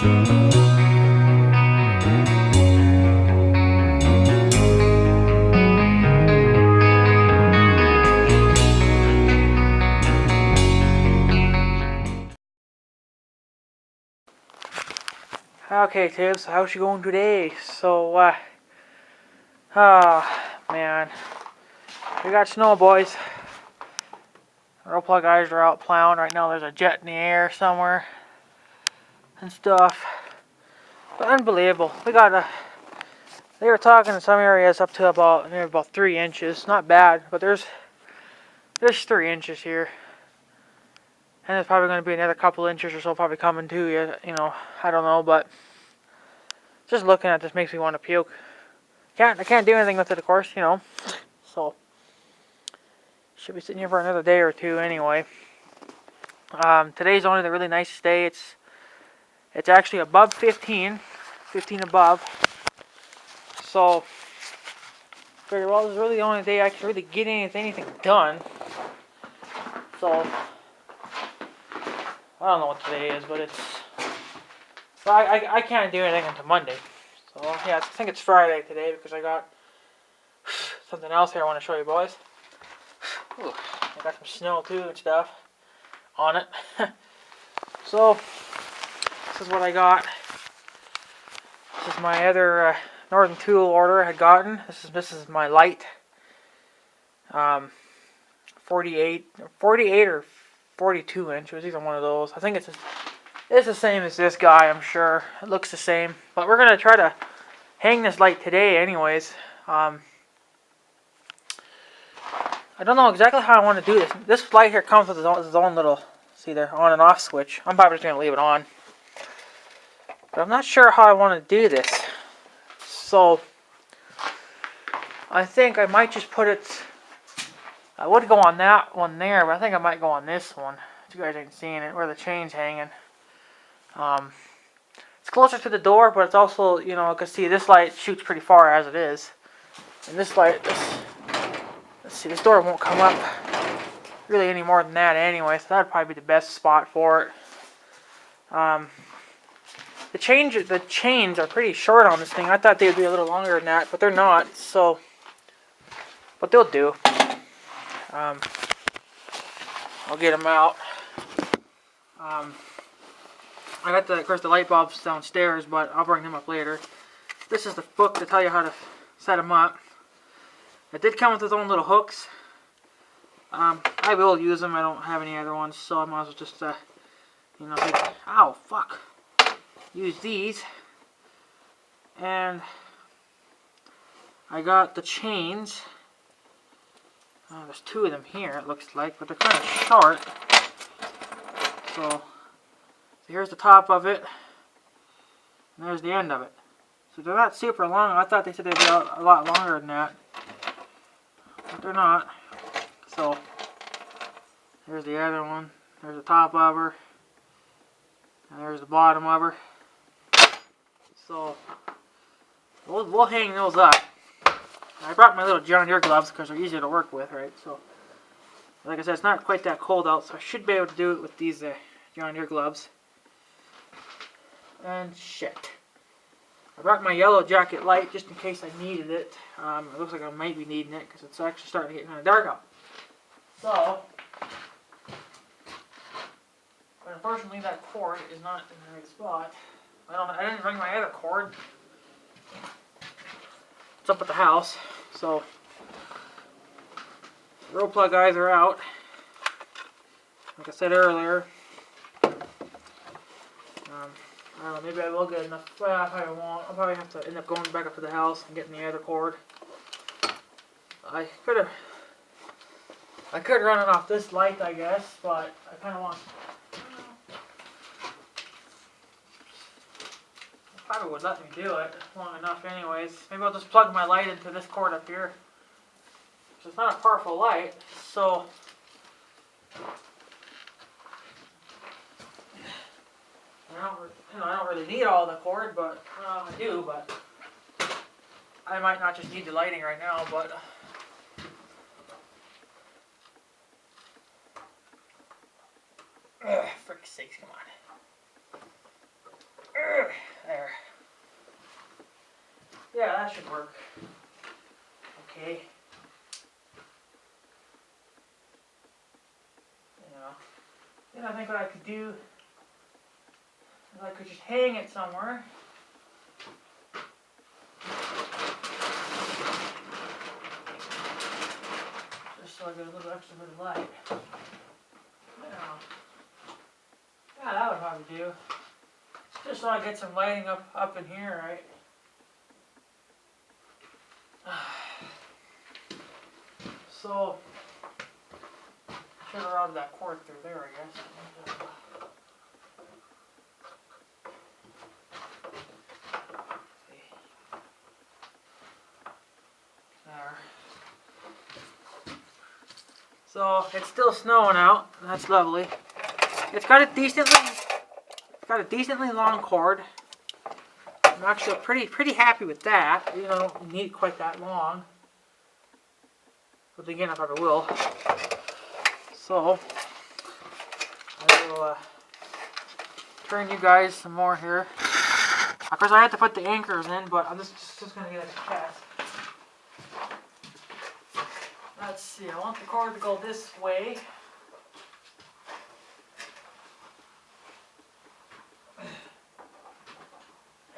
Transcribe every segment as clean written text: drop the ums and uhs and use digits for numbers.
Okay, Tibbs, how's you going today? So, oh, man. We got snow, boys. Roll plug guys are out plowing. Right now there's a jet in the air somewhere. And stuff. But unbelievable. We got they were talking in some areas up to about 3 inches. Not bad, but there's 3 inches here. And there's probably going to be another couple inches or so probably coming too. You know, I don't know, but just looking at this makes me want to puke. I can't do anything with it, of course, you know. So, should be sitting here for another day or two anyway. Today's only the really nice day. It's actually above 15 above. So, figure, well, this is really the only day I can really get anything done. So, I don't know what today is, but it's. Well, I can't do anything until Monday. So, yeah, I think it's Friday today because I got something else here I want to show you, boys. Ooh, I got some snow too and stuff on it. So, this is what I got. This is my other Northern Tool order I had gotten. This is my light. 48 or 42 inch. It was either one of those. I think it's the same as this guy, I'm sure. It looks the same. But we're going to try to hang this light today anyways. I don't know exactly how I want to do this. This light here comes with its own little, see there, on and off switch. I'm probably just going to leave it on. But I'm not sure how I want to do this. So, I think I might just put it, I would go on that one there, but I think I might go on this one. You guys ain't seeing it, where the chain's hanging. It's closer to the door, but it's also, you know, because see, this light shoots pretty far as it is. And this light, let's see, this door won't come up really any more than that anyway, so that'd probably be the best spot for it. The chains are pretty short on this thing. I thought they would be a little longer than that, but they're not, so, but they'll do. I'll get them out. I got, of course, the light bulbs downstairs, but I'll bring them up later. This is the book to tell you how to set them up. It did come with its own little hooks. I will use them. I don't have any other ones, so I might as well just, you know, ow, fuck. Use these. And I got the chains. There's 2 of them here, it looks like, but they're kind of short. So here's the top of it, and there's the end of it. So they're not super long. I thought they said they'd be a lot longer than that, but they're not. So there's the other one. There's the top of her, and there's the bottom of her. So we'll hang those up. I brought my little John Deere gloves because they're easier to work with, right? So, like I said, it's not quite that cold out, so I should be able to do it with these John Deere gloves. And shit. I brought my yellow jacket light just in case I needed it. It looks like I might be needing it because it's actually starting to get kind of dark out. So, but unfortunately that cord is not in the right spot. I didn't bring my other cord. It's up at the house, so the roll plug eyes are out. Like I said earlier, I don't know, maybe I will get enough. Well, I probably won't. I'll probably have to end up going back up to the house and getting the other cord. I could run it off this light, I guess, but I kind of want. Probably would let me do it long enough anyways. Maybe I'll just plug my light into this cord up here. So it's not a powerful light, so I don't really need all the cord, but I do, but I might not just need the lighting right now, but frick's sakes, come on. There. Yeah, that should work. Okay. Then I think what I could do is I could just hang it somewhere. Just so I get a little extra bit of light. Yeah, that would probably do. Just so I get some lighting up in here, right? So, should have routed that cord through there, I guess. There. So it's still snowing out. That's lovely. It's got a decently long cord. I'm actually pretty happy with that. You know, I don't need it quite that long. But again, I probably will. So I will turn you guys some more here. Of course, I had to put the anchors in, but I'm just gonna get a test. Let's see. I want the cord to go this way.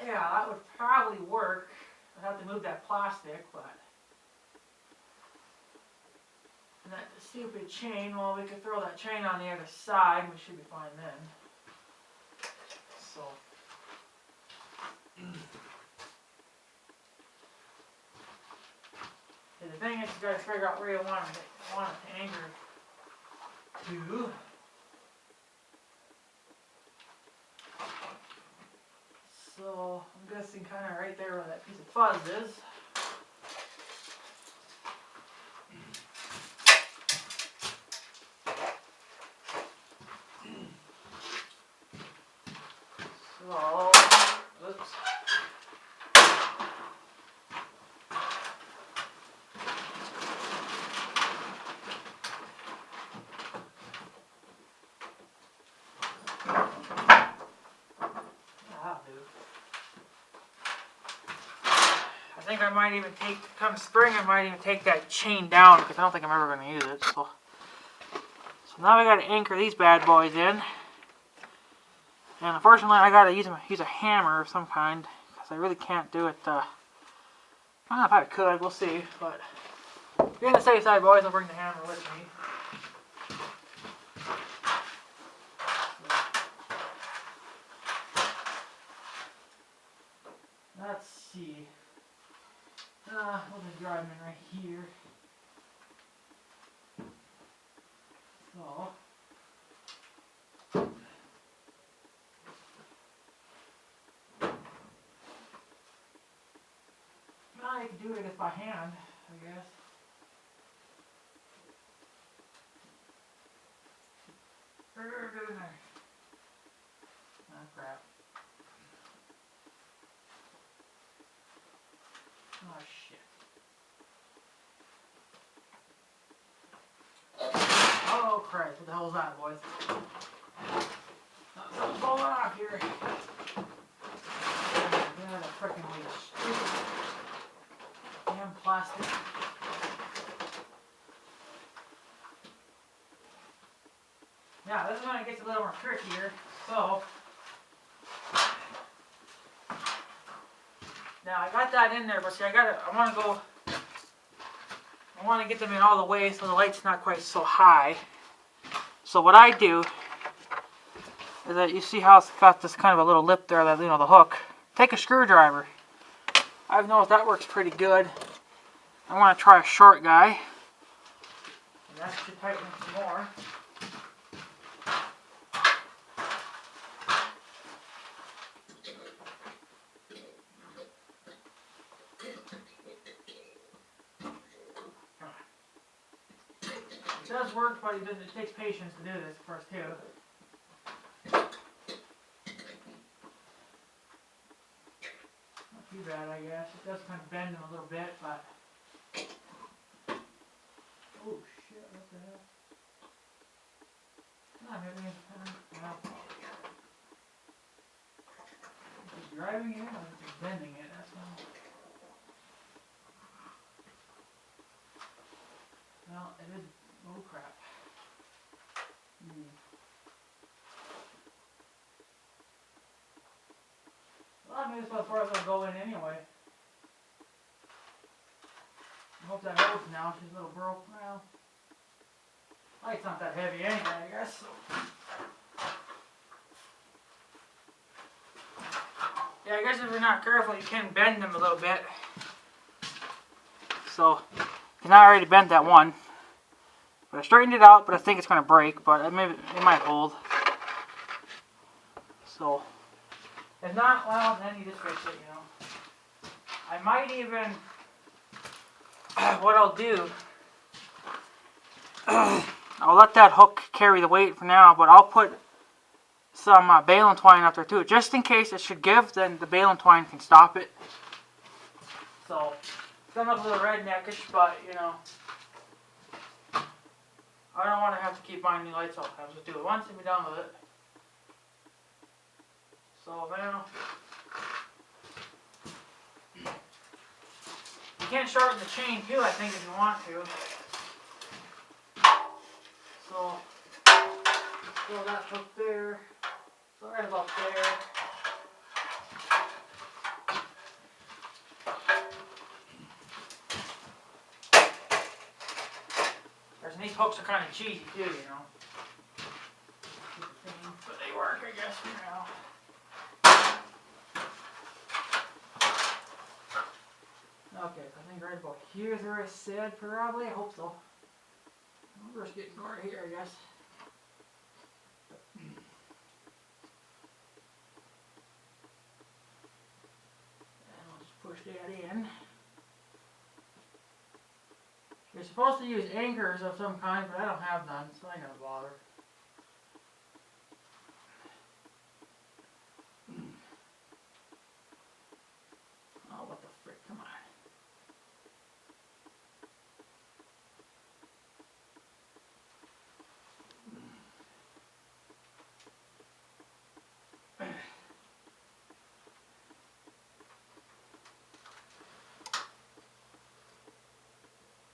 Yeah, that would probably work. I'd have to move that plastic, but. And that stupid chain, well, we could throw that chain on the other side. We should be fine then. So. And the thing is, you gotta figure out where you want it to anchor to. So, I'm guessing kind of right there where that piece of fuzz is. So, oops. That'll do. I think I might even come spring, I might even take that chain down because I don't think I'm ever going to use it. So now we got to anchor these bad boys in. And unfortunately, I got to use a hammer of some kind because I really can't do it. I don't know if I could, we'll see. But if you're on the safe side, boys, I'll bring the hammer with me. Let's see. We'll just drive them in right here. So. Well, you can do it, I guess, by hand, I guess. Oh, crap. Oh, shit. Oh, Christ. What the hell is that, boys? Something's falling off here. Yeah, that frickin' stupid damn plastic. Yeah, this is when it gets a little more trickier. So, now I got that in there, but see, I want to get them in all the way so the light's not quite so high. So what I do is that you see how it's got this kind of a little lip there, that, you know, the hook. Take a screwdriver. I've noticed that works pretty good. I want to try a short guy. And that should tighten it some more. It does work, but it takes patience to do this, of course, too. Not too bad, I guess. It does kind of bend them a little bit, but... Oh, shit, what the hell? Come on, maybe... driving it in or is it bending it? That's all. Well, it is. Oh crap. Well, I mean, this was where it's going to go in anyway. I hope that holds now. She's a little broke now. Light's not that heavy anyway, I guess. So. Yeah, I guess if you're not careful, you can bend them a little bit. So, and I already bent that one. But I straightened it out, but I think it's going to break. But it might hold. So, if not, well, then you just fix it, you know. I might even, what I'll do, I'll let that hook carry the weight for now, but I'll put some baling twine out there too. Just in case it should give, then the baling twine can stop it. So, it's gonna look a little redneckish, but, you know, I don't want to have to keep buying new lights all the time. Just do it once and be done with it. So now, you can shorten the chain too, I think, if you want to. So, throw that hook there. So right about there. And these hooks are kind of cheesy too, you know. But they work, I guess, for now. Okay, so I think right about here is where I said, probably. I hope so. We're just getting right here, I guess. And I'll just push that in. You're supposed to use anchors of some kind, but I don't have none, so I ain't gonna bother. Oh, what the frick, come on.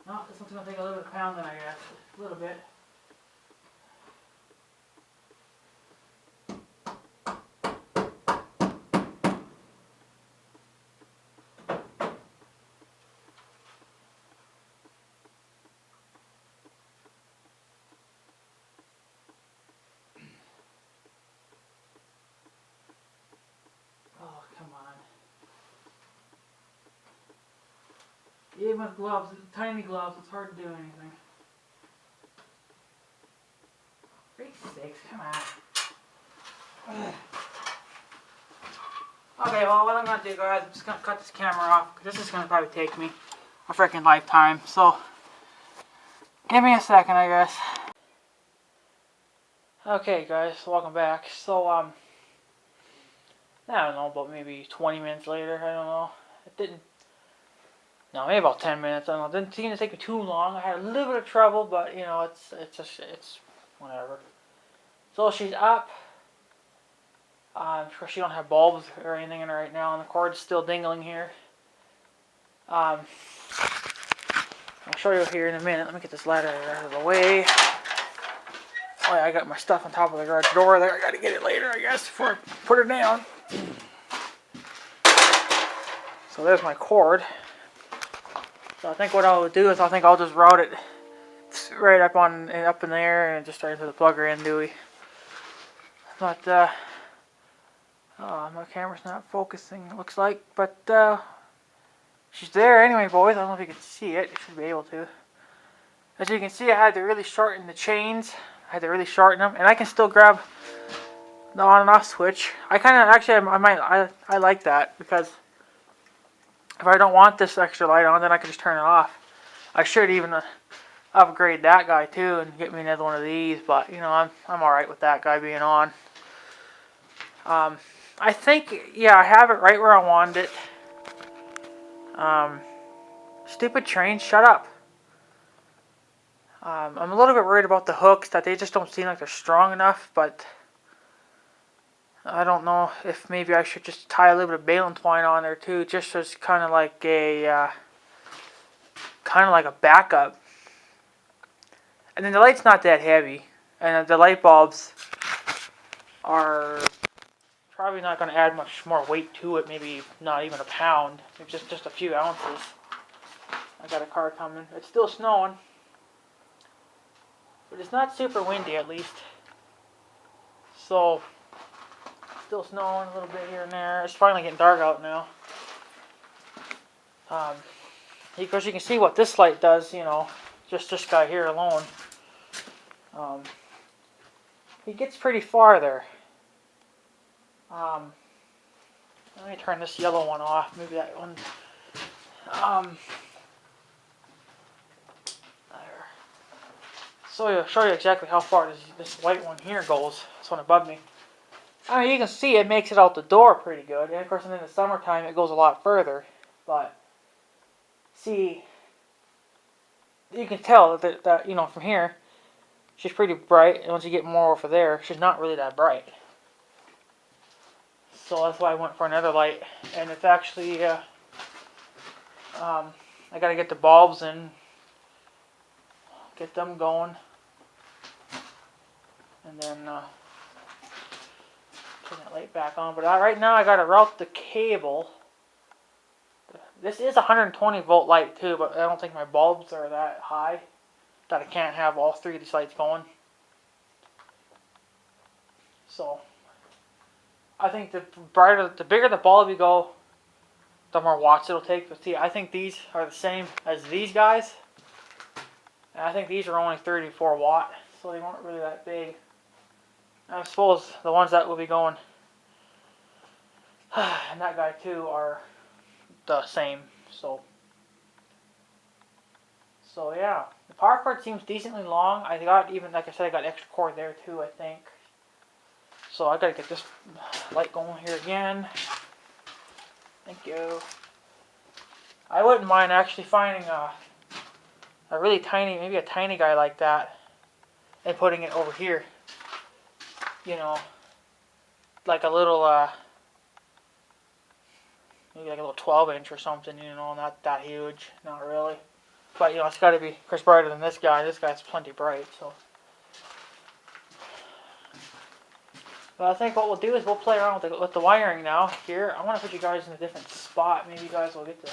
No, this one's going to take a little bit of pounding, I guess. A little bit. Oh, come on. Even with gloves, tiny gloves, it's hard to do anything. For sakes, come on. Ugh. Okay, well, what I'm going to do, guys, I'm just going to cut this camera off, because this is going to probably take me a freaking lifetime. So, give me a second, I guess. Okay, guys, welcome back. So, I don't know, about maybe 20 minutes later, I don't know. It didn't. No, maybe about 10 minutes. I don't know. It didn't seem to take me too long. I had a little bit of trouble, but you know, it's whatever. So she's up. Of course, she don't have bulbs or anything in her right now, and the cord's still dingling here. I'll show you here in a minute. Let me get this ladder out of the way. Oh yeah, I got my stuff on top of the garage door there. I got to get it later, I guess, before I put her down. So there's my cord. So I think what I'll do is I'll just route it right up in the air and just start into the plugger end Dewey. But oh, my camera's not focusing, it looks like, but she's there anyway, boys. I don't know if you can see it. You should be able to. As you can see, I had to really shorten the chains. I had to really shorten them, and I can still grab the on and off switch. I kind of actually I like that, because if I don't want this extra light on, then I can just turn it off. I should even upgrade that guy too and get me another one of these, but you know, I'm alright with that guy being on. I think, yeah, I have it right where I wanted it. Stupid train, shut up. I'm a little bit worried about the hooks, that they just don't seem like they're strong enough, but I don't know if maybe I should just tie a little bit of baling twine on there too, just as kind of like a backup. And then the light's not that heavy, and the light bulbs are probably not going to add much more weight to it. Maybe not even a pound, maybe just a few ounces. I got a car coming. It's still snowing, but it's not super windy at least. So, still snowing a little bit here and there. It's finally getting dark out now. Of course, you can see what this light does, you know, just this guy here alone. He gets pretty far there. Let me turn this yellow one off. Maybe that one. There. So I'll show you exactly how far this white one here goes. This one above me. I mean, you can see it makes it out the door pretty good. And of course, in the summertime, it goes a lot further. But see, you can tell that you know, from here, she's pretty bright. And once you get more over there, she's not really that bright. So that's why I went for another light. And it's actually, I got to get the bulbs in, get them going, and then turn that light back on. But right now I got to route the cable. This is a 120 volt light too, but I don't think my bulbs are that high that I can't have all three of these lights going. So I think the bigger the bulb you go, the more watts it'll take. But see, I think these are the same as these guys. And I think these are only 34 watt, so they weren't really that big. And I suppose the ones that will be going, and that guy too, are the same. So yeah, the power cord seems decently long. I got, even like I said, I got extra cord there too, I think. So I gotta get this light going here again. Thank you. I wouldn't mind actually finding a really tiny, maybe a tiny guy like that, and putting it over here. You know, like a little, maybe like a little 12-inch or something. You know, not that huge, not really. But you know, it's got to be, of course, brighter than this guy. This guy's plenty bright, so. But I think what we'll do is we'll play around with the wiring now. Here, I want to put you guys in a different spot. Maybe you guys will get to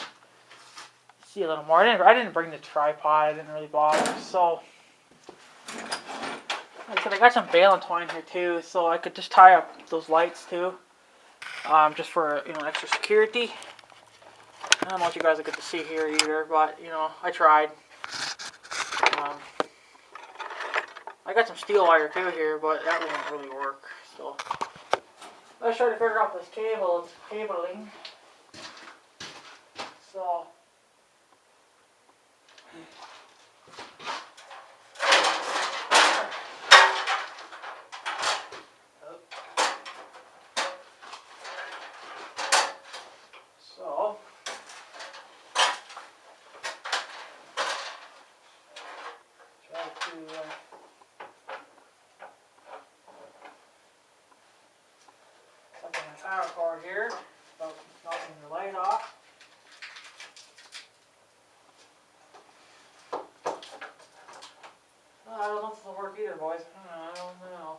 see a little more. I didn't bring the tripod. I didn't really bother. So, like I said, I got some baling twine here too, so I could just tie up those lights too, just for, you know, extra security. I don't know what you guys will get to see here either, but you know, I tried. I got some steel wire too here, but that won't really work. So let's try to figure out this cabling. So try to plug in the power cord here without knocking the light off. I don't know if it'll work either, boys. I don't know.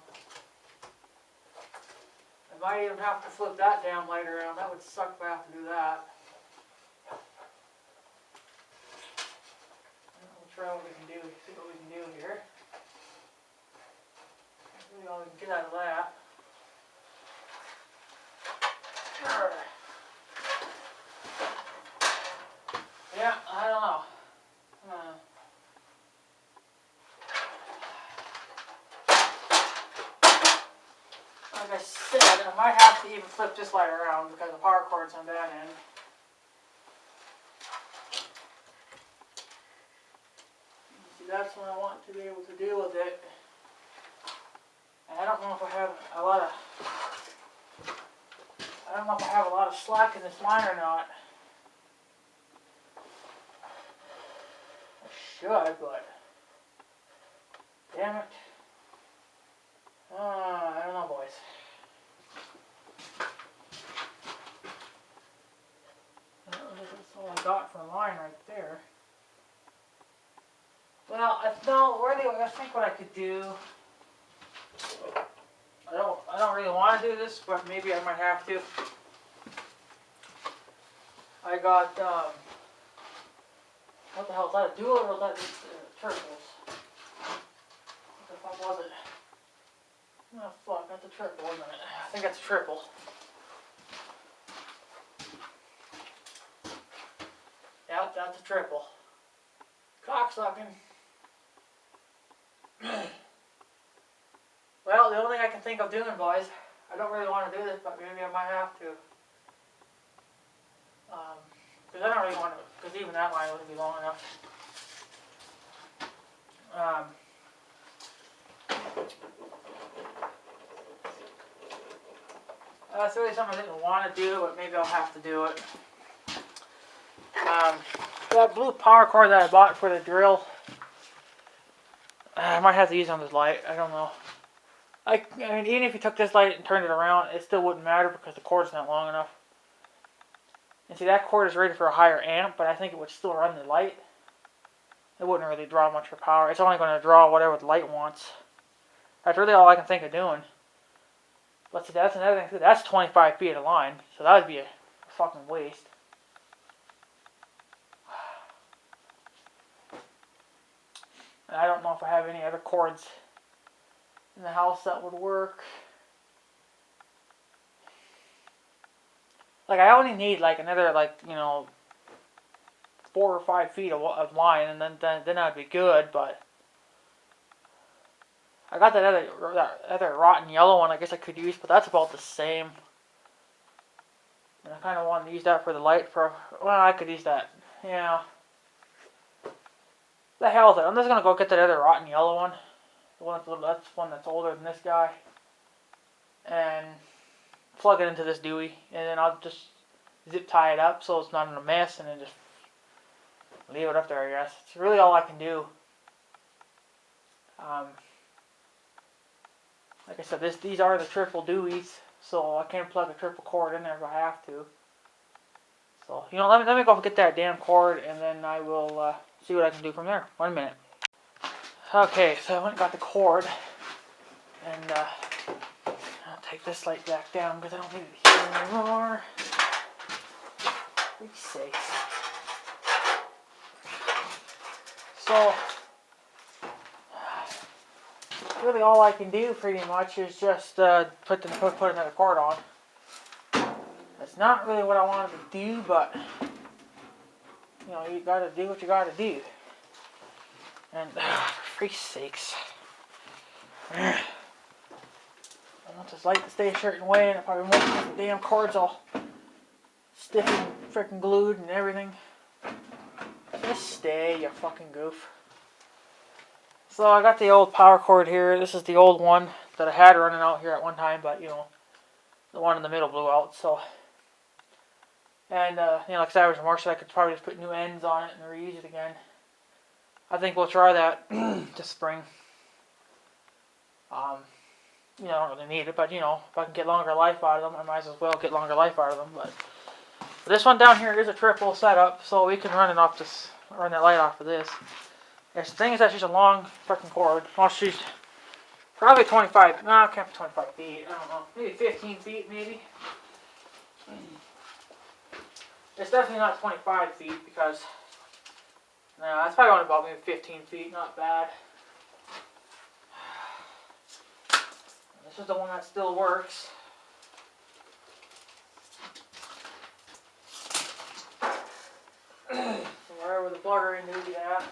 I might even have to flip that damn light around. That would suck if I have to do that. We'll try what we can do. See what we can do here. See all we can get out of that. Yeah, I don't know. Like I said, I might have to even flip this light around because the power cord's on that end. See, that's when I want to be able to deal with it. And I don't know if I have a lot of slack in this line or not. I should, but damn it. I don't know, boys. all I got for a line right there. Well, no, really, I think what I could do. I don't really want to do this, but maybe I might have to. I got what the hell is that? A dual or was that triples? What the fuck was it? Oh fuck, that's a triple, isn't it? I think that's a triple. Yep, that's a triple. Cocksucking. Well, the only thing I can think of doing, boys, I don't really want to do this, but maybe I might have to. Because I don't really want to, because even that line wouldn't be long enough. That's really something I didn't want to do, but maybe I'll have to do it. That blue power cord that I bought for the drill, I might have to use on this light. I don't know. I mean, even if you took this light and turned it around, it still wouldn't matter because the cord's not long enough. And see, that cord is rated for a higher amp, but I think it would still run the light. It wouldn't really draw much for power. It's only going to draw whatever the light wants. That's really all I can think of doing. But see, that's another thing too. That's 25 feet of line, so that would be a fucking waste. And I don't know if I have any other cords in the house that would work. Like, I only need like another, like, you know, 4 or 5 feet of line, and then I'd be good. But I got that other rotten yellow one I guess I could use, but that's about the same. And I kind of wanted to use that for the light. Well, I could use that. Yeah. The hell is it? I'm just gonna go get that other rotten yellow one. That's one that's older than this guy. And plug it into this Dewey, and then I'll just zip tie it up so it's not in a mess, and then just leave it up there, I guess. It's really all I can do. Like I said, these are the triple Deweys, so I can't plug a triple cord in there if I have to. So, you know, let me go get that damn cord, and then I will see what I can do from there. 1 minute. Okay, so I went and got the cord, and I'll take this light back down because I don't need it here anymore. For sakes. So, really all I can do pretty much is just put another cord on. That's not really what I wanted to do, but you know, you gotta do what you gotta do. And for sakes. I want this light to stay a certain way, and it probably won't because the damn cord's all stiff and freaking glued and everything. Just stay, you fucking goof. So I got the old power cord here. This is the old one that I had running out here at one time, but you know, the one in the middle blew out. So, and you know, like I said, I was remorse, so I could probably just put new ends on it and reuse it again. I think we'll try that this spring. You know, I don't really need it, but you know, if I can get longer life out of them, I might as well get longer life out of them. But this one down here is a triple setup, so we can run it off this, run that light off of this. Yes, the thing is that she's a long freaking cord. Well, she's probably 25. No, it can't be 25 feet. I don't know. Maybe 15 feet, maybe. It's definitely not 25 feet because no, it's probably only about maybe 15 feet. Not bad. This is the one that still works. So wherever the plugger in is at.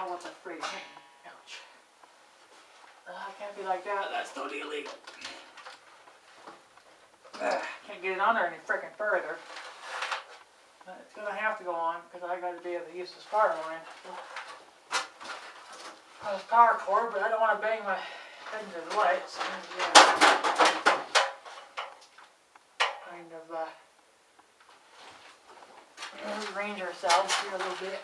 What's a freak? Ouch. Can't be like that. That's totally illegal. Can't get it on there any freaking further. It's going to have to go on because I got to be able to use this power line. This power cord, but I don't want to bang my heading to the light, so yeah, kind of rearrange ourselves here a little bit.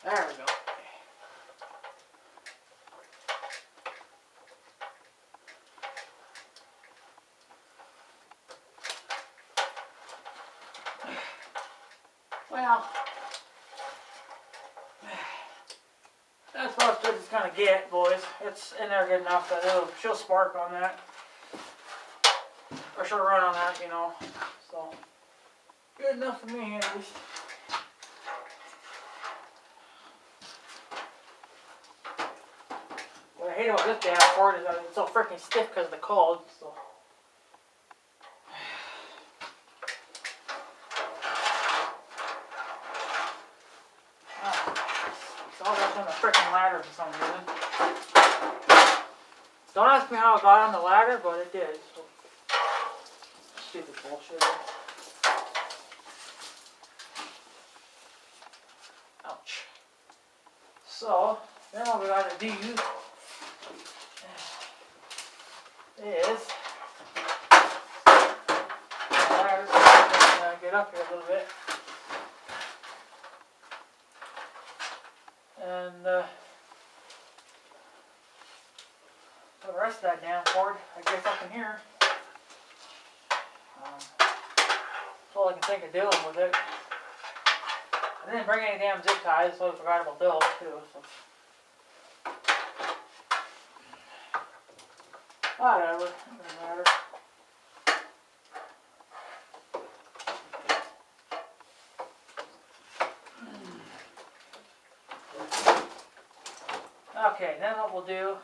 There we go. Well, that's about as good as it's gonna get, boys. It's in there good enough that she'll spark on that. Or she'll run on that, you know. So, good enough for me at least. What I hate about this damn cord is that it's so freaking stiff because of the cold. So. It's all up on the freaking ladder for some reason. Don't ask me how it got on the ladder, but it did. So. Stupid bullshit. Ouch. So, then what we gotta do is get up here a little bit and put the rest of that damn cord, I guess, up in here. That's all I can think of doing with it. I didn't bring any damn zip ties, so I forgot about those too. So. Whatever, it doesn't matter. Okay, then what we'll do,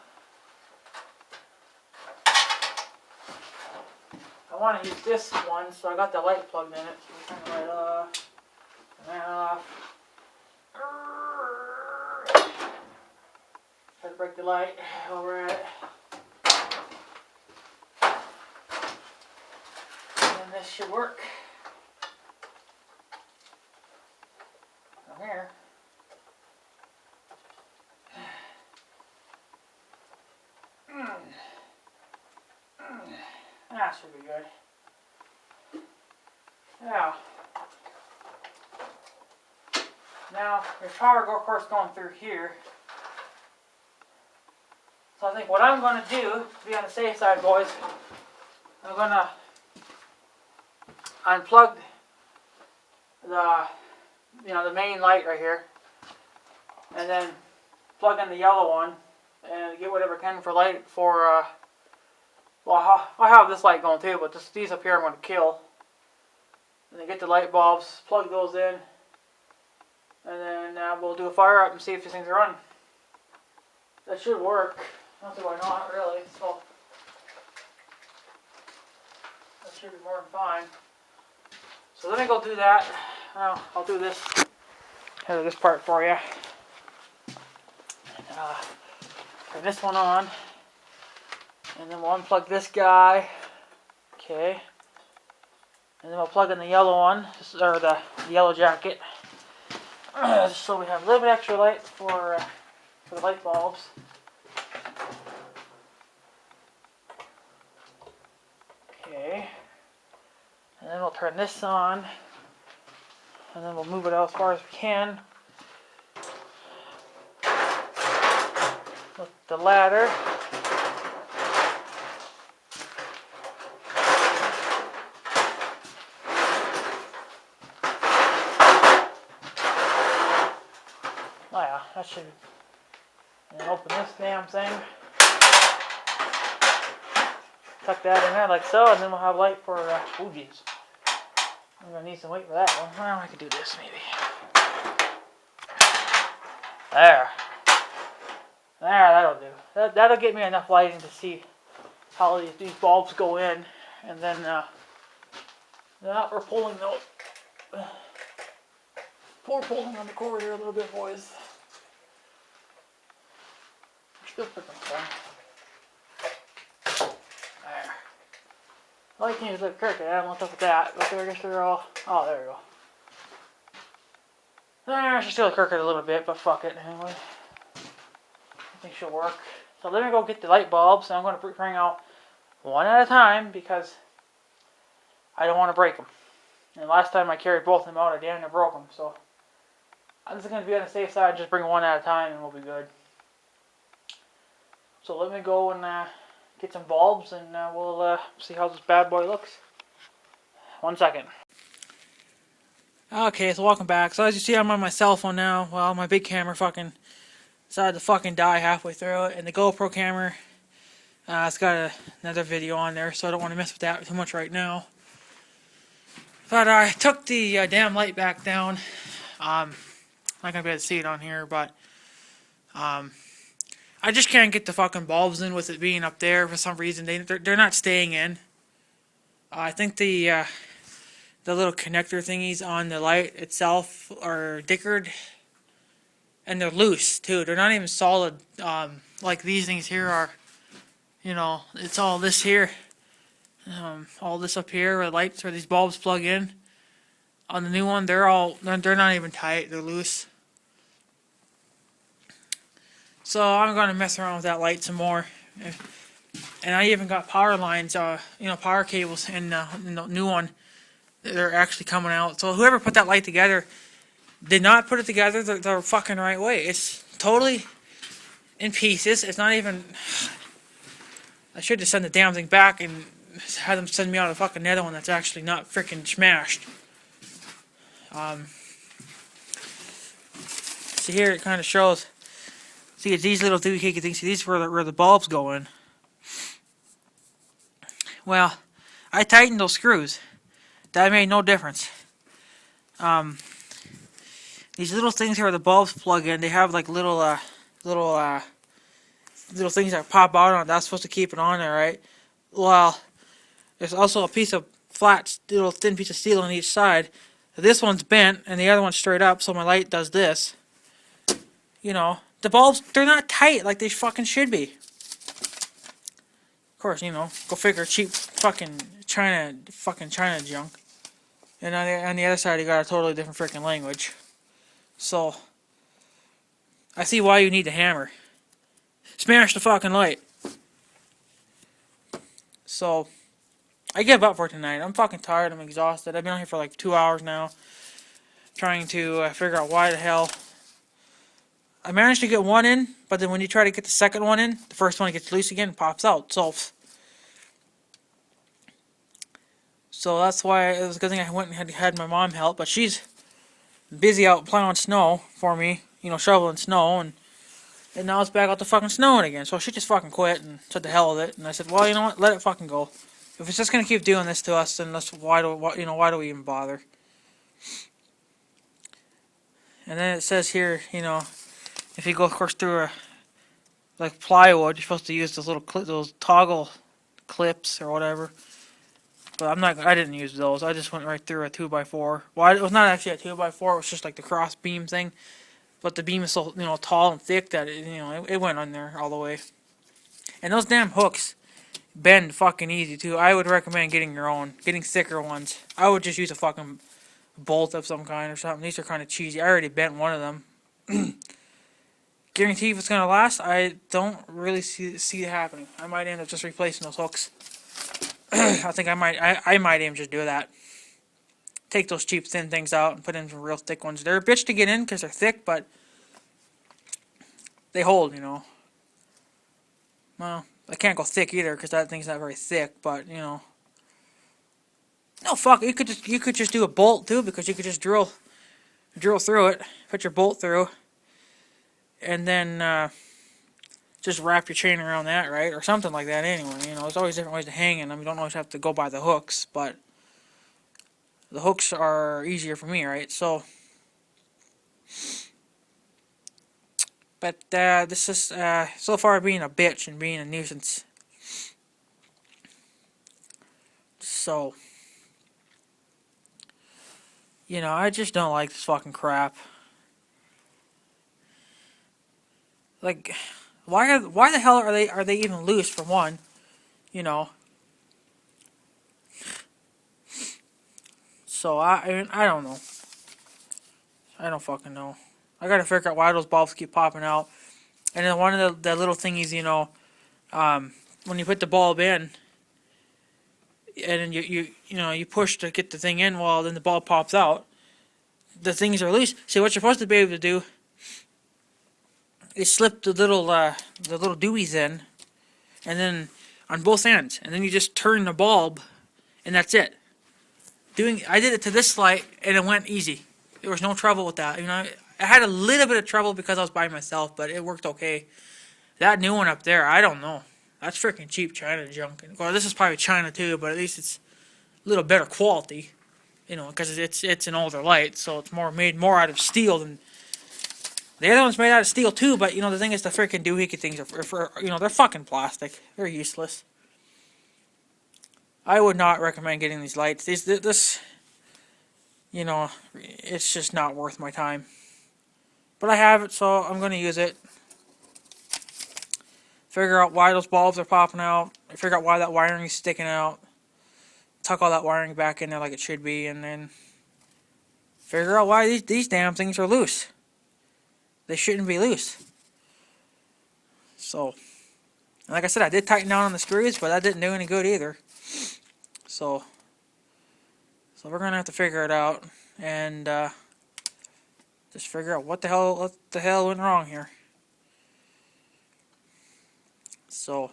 I want to use this one, so I got the light plugged in it, so we turn the light off, and that off. Try to break the light while we're at it. And this should work. From here. That should be good. Now there's power, of course, going through here. So I think what I'm going to do, to be on the safe side, boys, I'm going to unplug the main light right here, and then plug in the yellow one, and get whatever I can for light for. Well, I have this light going too, but just these up here I'm going to kill. And then get the light bulbs, plug those in, and then we'll do a fire up and see if these things are running. That should work. I don't see why not, really. So that should be more than fine. So let me go do that. I'll do this. Here's this part for you. Turn this one on. And then we'll unplug this guy. Okay. And then we'll plug in the yellow one, or the yellow jacket. Just so we have a little bit extra light for the light bulbs. Okay. And then we'll turn this on. And then we'll move it out as far as we can. With the ladder. Oh yeah, that should. And then open this damn thing. Tuck that in there like so, and then we'll have light for. Oh jeez. I'm gonna need some weight for that one. Well, I can do this maybe. There. There, that'll do. That'll get me enough lighting to see how these bulbs go in, and then we're pulling those. We're pulling on the cord here a little bit, boys. Still put them down. There. Light seems a bit crooked. I don't know what's up with that, but I guess they're all. Oh, there we go. She's still crooked a little bit, but fuck it anyway. I think she'll work. So let me go get the light bulbs, and I'm going to bring out one at a time because I don't want to break them. And last time I carried both of them out, I damn near broke them. So I'm just going to be on the safe side, just bring one at a time, and we'll be good. So let me go and get some bulbs, and we'll see how this bad boy looks. 1 second. Okay, so welcome back. So as you see, I'm on my cell phone now. Well, my big camera fucking decided to fucking die halfway through it, and the GoPro camera, it's got another video on there, so I don't want to mess with that too much right now. But I took the damn light back down. Not gonna be able to see it on here, but I just can't get the fucking bulbs in with it being up there for some reason. They're not staying in. I think the little connector thingies on the light itself are dickered, and they're loose too. They're not even solid like these things here are. You know, it's all this here. All this up here where the lights, where these bulbs plug in. On the new one, they're not even tight, they're loose. So I'm gonna mess around with that light some more. And I even got power lines, power cables in the new one. They're actually coming out. So whoever put that light together did not put it together the fucking right way. It's totally in pieces. It's not even. I should just send the damn thing back and have them send me out a fucking another one that's actually not freaking smashed. See here, it kind of shows. See, it's these little doohickey things. See, these are where the bulbs go in. Well, I tightened those screws. That made no difference. These little things here where the bulbs plug in, they have like little things that pop out on it. That's supposed to keep it on there, right? Well, there's also a piece of flat, little thin piece of steel on each side. This one's bent, and the other one's straight up, so my light does this. You know, the bulbs, they're not tight like they fucking should be. Of course, you know, go figure, cheap fucking China junk. And on the other side, you got a totally different freaking language. So, I see why you need the hammer. Smash the fucking light. So, I give up for tonight. I'm fucking tired. I'm exhausted. I've been on here for like 2 hours now. Trying to figure out why the hell. I managed to get one in, but then when you try to get the second one in, the first one gets loose again and pops out. So that's why it was a good thing I went and had my mom help. But she's busy out plowing snow for me. You know, shoveling snow. And now it's back out to fucking snowing again. So she just fucking quit and said the hell with it. And I said, well, you know what? Let it fucking go. If it's just gonna keep doing this to us, then why do we even bother? And then it says here, you know, if you go, of course, through like plywood, you're supposed to use those toggle clips or whatever. But I didn't use those. I just went right through a 2x4. Well, it was not actually a 2x4. It was just like the cross beam thing. But the beam is so, you know, tall and thick that it went on there all the way. And those damn hooks bend fucking easy too. I would recommend getting thicker ones. I would just use a fucking bolt of some kind or something. These are kind of cheesy. I already bent one of them. Guarantee if it's gonna last, I don't really see it happening. I might end up just replacing those hooks. I think I might even just do that. Take those cheap thin things out and put in some real thick ones. They're a bitch to get in because they're thick, but they hold, you know. Well, I can't go thick either because that thing's not very thick, but you know. No, fuck, you could just do a bolt too, because you could just drill through it, put your bolt through, and then just wrap your chain around that, right? Or something like that anyway. You know, there's always different ways to hang them. You don't always have to go by the hooks, but the hooks are easier for me, right? So, but this is so far being a bitch and being a nuisance. So, you know, I just don't like this fucking crap. Like, Why the hell are they even loose, for one? You know. So I don't know. I don't fucking know. I gotta figure out why those bulbs keep popping out. And then one of the little thingies, you know, when you put the bulb in, and then you push to get the thing in, well, then the bulb pops out. The things are loose. See, what you're supposed to be able to do is slip the little dewies in, and then on both ends, and then you just turn the bulb, and that's it. I did it to this light, and it went easy. There was no trouble with that. You know, I had a little bit of trouble because I was by myself, but it worked okay. That new one up there, I don't know. That's freaking cheap China junk. Well, this is probably China too, but at least it's a little better quality. You know, because it's an older light, so it's made more out of steel than the other one's made out of steel too. But you know, the thing is, the freaking doohickey things are they're fucking plastic. They're useless. I would not recommend getting these lights. This, you know, it's just not worth my time. But I have it, so I'm going to use it. Figure out why those bulbs are popping out. Figure out why that wiring is sticking out. Tuck all that wiring back in there like it should be, and then figure out why these damn things are loose. They shouldn't be loose. So, and like I said, I did tighten down on the screws, but that didn't do any good either. So we're gonna have to figure it out and just figure out what the hell went wrong here. So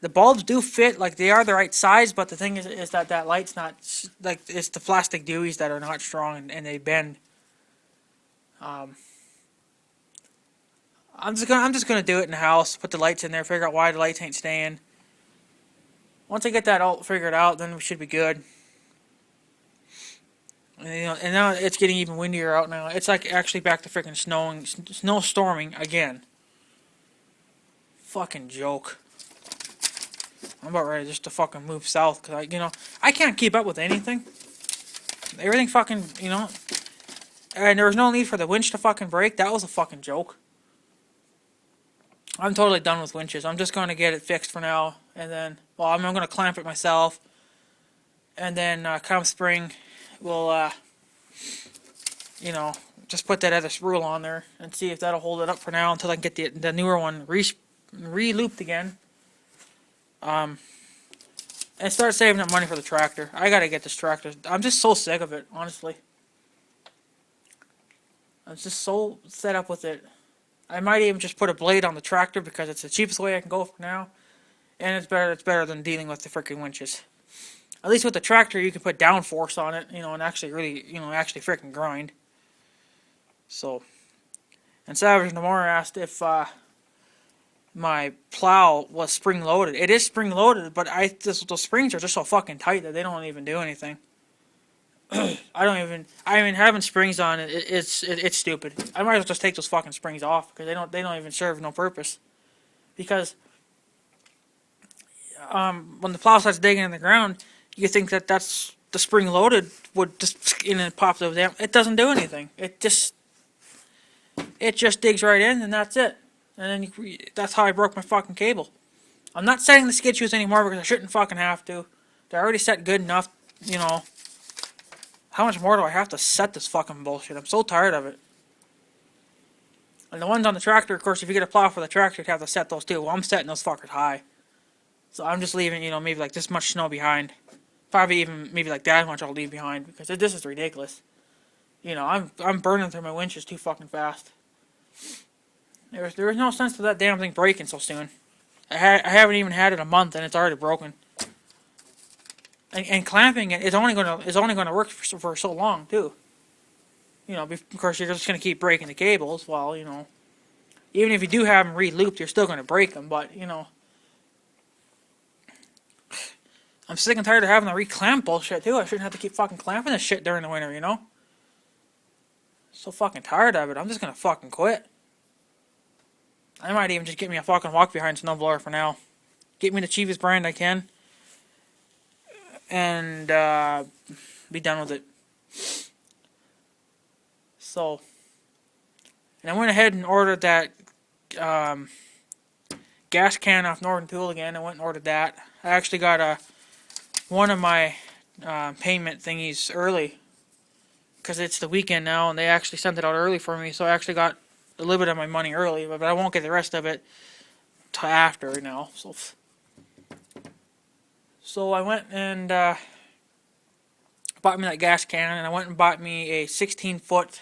the bulbs do fit, like they are the right size, but the thing is that light's not, like, it's the plastic dewies that are not strong and they bend. I'm just gonna do it in the house, put the lights in there, figure out why the lights ain't staying. Once I get that all figured out, then we should be good. And now it's getting even windier out now. It's like actually back to freaking snowstorming again. Fucking joke. I'm about ready just to fucking move south, because I can't keep up with anything. Everything fucking, and there was no need for the winch to fucking break. That was a fucking joke. I'm totally done with winches. I'm just going to get it fixed for now, and then, well, I'm going to clamp it myself, and then come spring, we'll, just put that other spool on there and see if that'll hold it up for now until I can get the newer one re-looped again. And start saving up money for the tractor. I gotta get this tractor. I'm just so sick of it, honestly. I'm just so set up with it. I might even just put a blade on the tractor because it's the cheapest way I can go for now. And it's better than dealing with the freaking winches. At least with the tractor, you can put downforce on it, and actually really, actually freaking grind. So, and Savage Namora asked if my plow was spring loaded. It is spring loaded, but those springs are just so fucking tight that they don't even do anything. Having springs on it, it's stupid. I might as well just take those fucking springs off because they don't even serve no purpose. Because when the plow starts digging in the ground, you think that's the spring loaded would just pop those down. It doesn't do anything. It just digs right in and that's it. And then that's how I broke my fucking cable. I'm not setting the skid shoes anymore because I shouldn't fucking have to. They're already set good enough, How much more do I have to set this fucking bullshit? I'm so tired of it. And the ones on the tractor, of course, if you get a plow for the tractor, you have to set those too. Well, I'm setting those fuckers high. So I'm just leaving, maybe like this much snow behind. Probably even maybe like that much I'll leave behind because this is ridiculous. I'm burning through my winches too fucking fast. There was no sense to that damn thing breaking so soon. I haven't even had it a month and it's already broken. And clamping it is only gonna work for so long too. Of course you're just gonna keep breaking the cables. Well, even if you do have them re-looped, you're still gonna break them. But I'm sick and tired of having to re-clamp bullshit too. I shouldn't have to keep fucking clamping this shit during the winter. So fucking tired of it. I'm just gonna fucking quit. I might even just get me a fucking walk-behind snowblower for now. Get me the cheapest brand I can. And be done with it. So, and I went ahead and ordered that gas can off Northern Tool again. I went and ordered that. I actually got one of my payment thingies early because it's the weekend now, and they actually sent it out early for me. So I actually got a little bit of my money early, but I won't get the rest of it till after now. So I went and bought me that gas can, and I went and bought me a 16-foot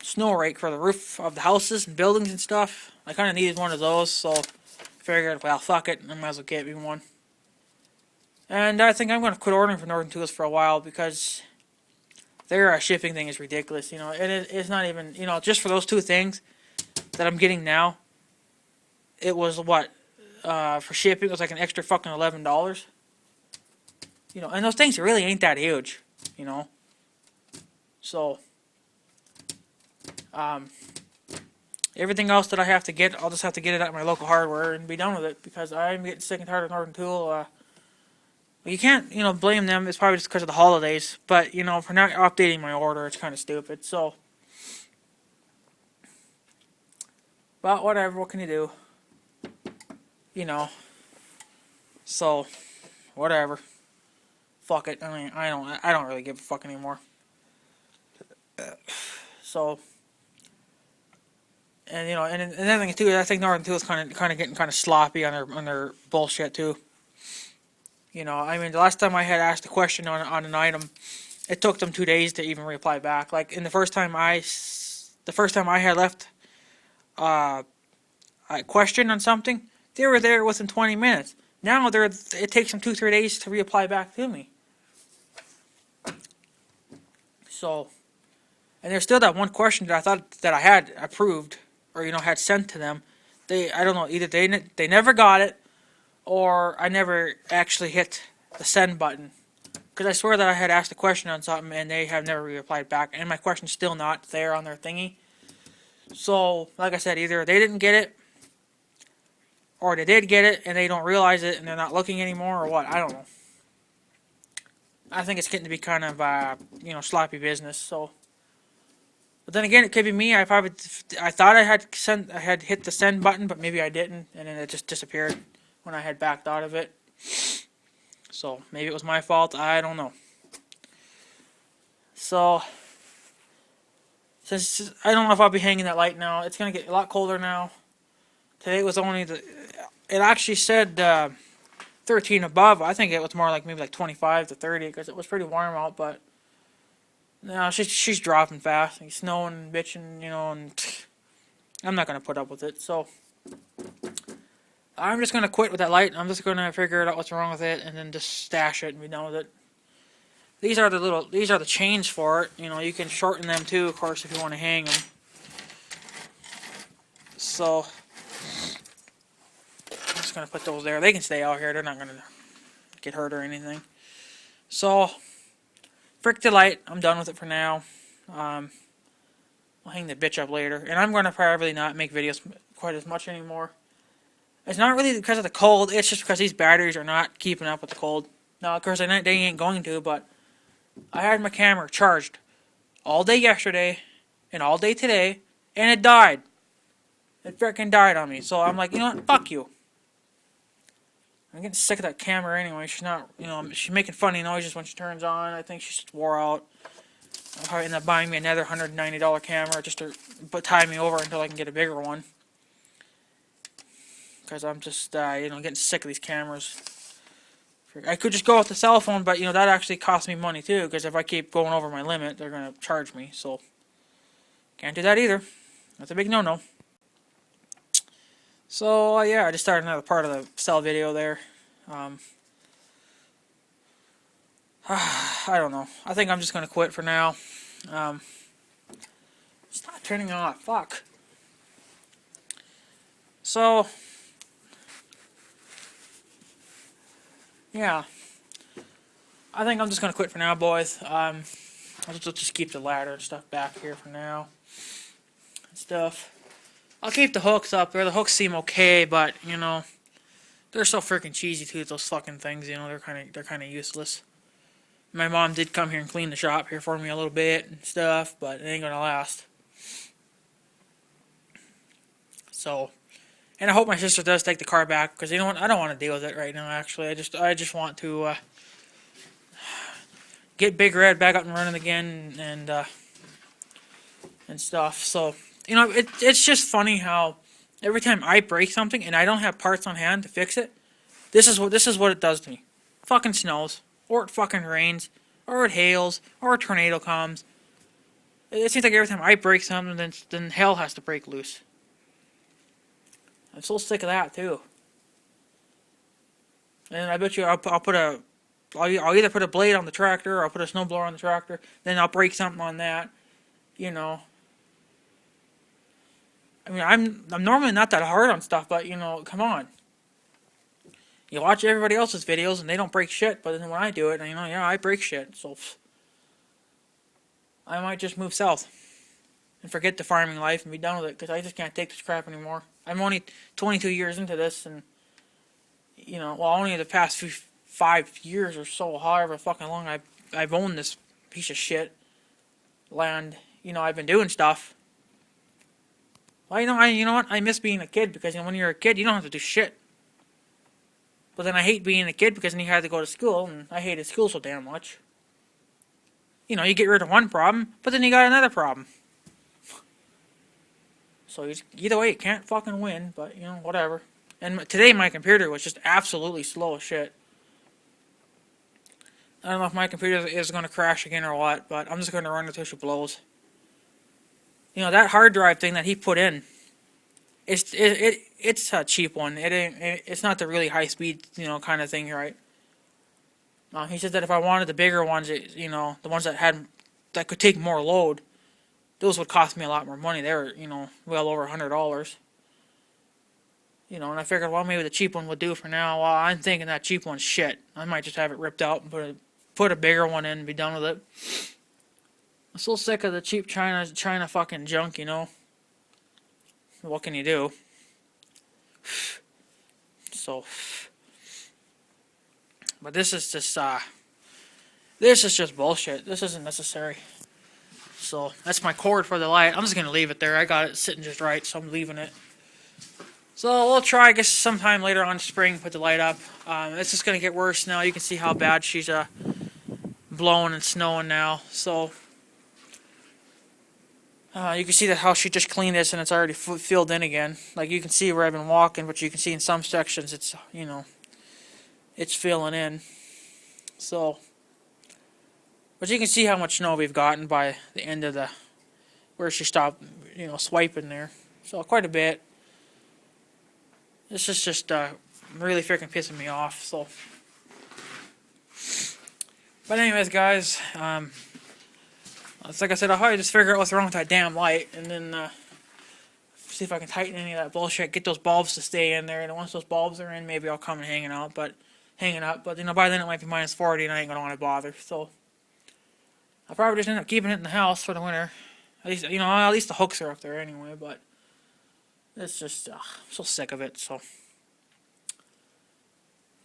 snow rake for the roof of the houses and buildings and stuff. I kind of needed one of those, so I figured, well, fuck it, I might as well get me one. And I think I'm going to quit ordering from Northern Tools for a while because their shipping thing is ridiculous, you know. And it's not even, you know, just for those two things that I'm getting now, it was what, for shipping, it was like an extra fucking $11. You know, and those things really ain't that huge, you know. So, everything else that I have to get, I'll just have to get it at my local hardware and be done with it because I'm getting sick and tired of Northern Tool. You can't, you know, blame them. It's probably just because of the holidays. But, you know, for not updating my order, it's kind of stupid. So, but whatever, what can you do? You know. So, whatever. Fuck it. I mean, I don't really give a fuck anymore. So, and you know, and another thing too, I think Northern Tool is kind of getting kind of sloppy on their bullshit too. You know, I mean, the last time I had asked a question on an item, it took them 2 days to even reply back. Like, in the first time I had left a question on something, they were there within 20 minutes. Now it takes them 2-3 days to reply back to me. So, and there's still that one question that I thought that I had approved, or, you know, had sent to them. I don't know, either they never got it, or I never actually hit the send button. Because I swear that I had asked a question on something and they have never replied back. And my question's still not there on their thingy. So, like I said, either they didn't get it, or they did get it and they don't realize it and they're not looking anymore, or what. I don't know. I think it's getting to be kind of, you know, sloppy business. So, but then again, it could be me. I thought I had hit the send button, but maybe I didn't. And then it just disappeared when I had backed out of it. So, maybe it was my fault. I don't know. So, since I don't know if I'll be hanging that light now. It's going to get a lot colder now. Today was only it actually said 13 above. I think it was more like maybe like 25 to 30 because it was pretty warm out. But, no, she's dropping fast. It's snowing and bitching, you know, and I'm not going to put up with it. So, I'm just going to quit with that light. I'm just going to figure out what's wrong with it and then just stash it and be done with it. These are the chains for it. You know, you can shorten them too, of course, if you want to hang them. So, I'm just going to put those there. They can stay out here. They're not going to get hurt or anything. So, frick the light. I'm done with it for now. I'll hang the bitch up later. And I'm going to probably not make videos quite as much anymore. It's not really because of the cold, it's just because these batteries are not keeping up with the cold. Now, of course, they ain't going to, but I had my camera charged all day yesterday and all day today, and it died. It freaking died on me. So I'm like, you know what? Fuck you. I'm getting sick of that camera anyway. She's not, you know, she's making funny noises when she turns on. I think she's just wore out. I'll probably end up buying me another $190 camera just to tie me over until I can get a bigger one. Because I'm just, you know, getting sick of these cameras. I could just go with the cell phone, but, you know, that actually costs me money, too. Because if I keep going over my limit, they're going to charge me. So, can't do that either. That's a big no-no. So, yeah, I just started another part of the cell video there. I don't know. I think I'm just going to quit for now. It's not turning off. Fuck. So, yeah, I think I'm just going to quit for now, boys. I'll just keep the ladder and stuff back here for now. And stuff. I'll keep the hooks up there. The hooks seem okay, but, you know, they're so freaking cheesy, too, those fucking things, you know, they're kind of useless. My mom did come here and clean the shop here for me a little bit and stuff, but it ain't going to last. So, and I hope my sister does take the car back, because you know what, I don't want to deal with it right now. Actually, I just want to get Big Red back up and running again, and stuff. So, you know, it's just funny how every time I break something and I don't have parts on hand to fix it, this is what it does to me. Fucking snows, or it fucking rains, or it hails, or a tornado comes. It seems like every time I break something, then hell has to break loose. I'm so sick of that too. And I bet you I'll either put a blade on the tractor, or I'll put a snowblower on the tractor. Then I'll break something on that. You know. I mean, I'm normally not that hard on stuff, but you know, come on. You watch everybody else's videos and they don't break shit, but then when I do it, you know, yeah, I break shit. So I might just move south and forget the farming life and be done with it, because I just can't take this crap anymore. I'm only 22 years into this, and you know, well, only the past 5 years or so, however fucking long I've owned this piece of shit land. You know, I've been doing stuff. Well, you know what? I miss being a kid, because you know, when you're a kid, you don't have to do shit. But then I hate being a kid, because then you had to go to school, and I hated school so damn much. You know, you get rid of one problem, but then you got another problem. So either way, you can't fucking win, but you know, whatever. And today my computer was just absolutely slow as shit. I don't know if my computer is going to crash again or what, but I'm just going to run it until she blows. You know, that hard drive thing that he put in, it's a cheap one. It's not the really high speed, you know, kind of thing, right? He said that if I wanted the bigger ones, you know, the ones that could take more load, those would cost me a lot more money. They were, you know, well over $100. You know, and I figured, well, maybe the cheap one would do for now. Well, I'm thinking that cheap one's shit. I might just have it ripped out and put a bigger one in and be done with it. I'm so sick of the cheap China fucking junk, you know. What can you do? So, but this is just bullshit. This isn't necessary. So that's my cord for the light. I'm just gonna leave it there. I got it sitting just right, so I'm leaving it. So we'll try, I guess, sometime later on spring, put the light up. It's just gonna get worse now. You can see how bad she's blowing and snowing now. So you can see that how she just cleaned this and it's already filled in again. Like you can see where I've been walking, but you can see in some sections it's, you know, it's filling in. So, but you can see how much snow we've gotten by the end of where she stopped, you know, swiping there. So quite a bit. This is just really freaking pissing me off. So, but anyways, guys, it's like I said, I'll probably just figure out what's wrong with that damn light, and then see if I can tighten any of that bullshit, get those bulbs to stay in there, and once those bulbs are in, maybe I'll come and hang it up. But you know, by then it might be minus 40, and I ain't gonna want to bother. So I'll probably just end up keeping it in the house for the winter. At least, you know, at least the hooks are up there anyway. But it's just, I'm so sick of it. So,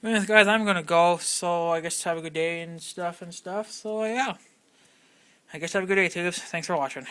anyways, guys, I'm gonna go. So I guess have a good day and stuff. So yeah, I guess have a good day, tubes. Thanks for watching.